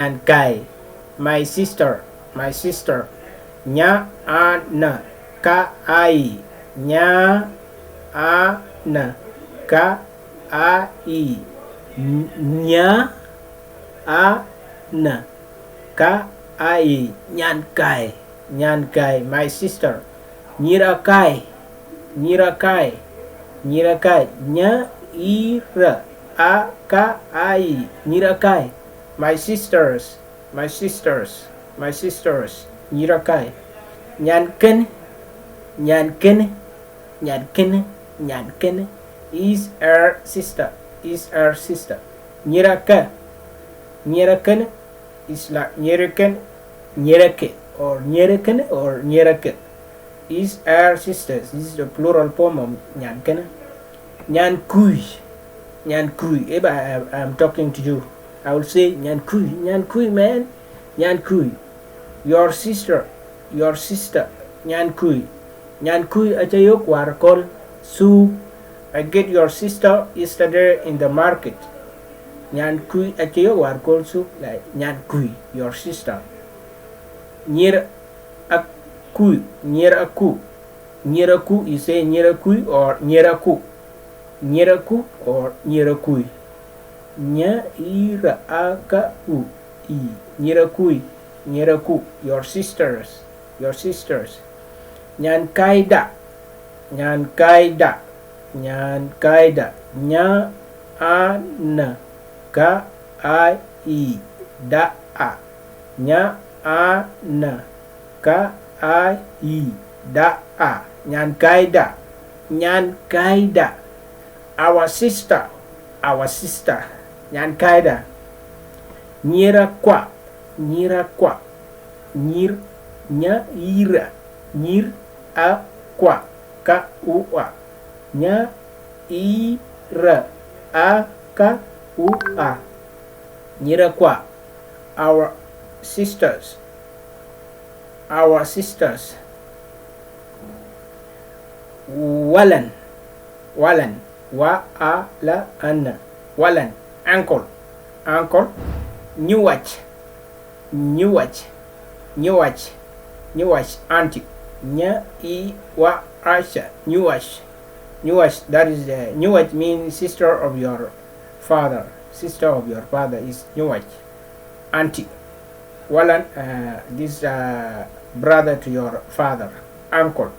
Nyankai, my sister, my sister. Nya ka ai, nya ka ai, nya ka ai, Nyankai, my sister. Nyirakai, nya ka ai, Nyirakai, my sisters, Nyirakai. Nyanken, is her sister, Nyiraka, is like Nyereke, or Nyereke, is her sister. This is the plural form of Nyanken. Nyankui, if I'm talking to you, I will say Nyankui, man, Nyankui, your sister, Nyankui achayok war call su. I get your sister yesterday in the market. Nyankui achayok war call su, like Nyankui, your sister. Nyir aku, you say Nyirakui or Nyiraku, or Nyirakui. Nyiraku, your sisters. Nyankaida, nya ka ai da a, nya ka ai da a, Nyankaida. Our sister, Nyankaida. Nyirakwa, nyir a kwa ka u a, nya a ka u a, Nyirakwa. Our sisters, Walan, wa a la an, Walan, uncle, Newach, auntie. Nya wa Asha, Newach, that is Newach means sister of your father is Newach. Auntie. Walan, this brother to your father, uncle.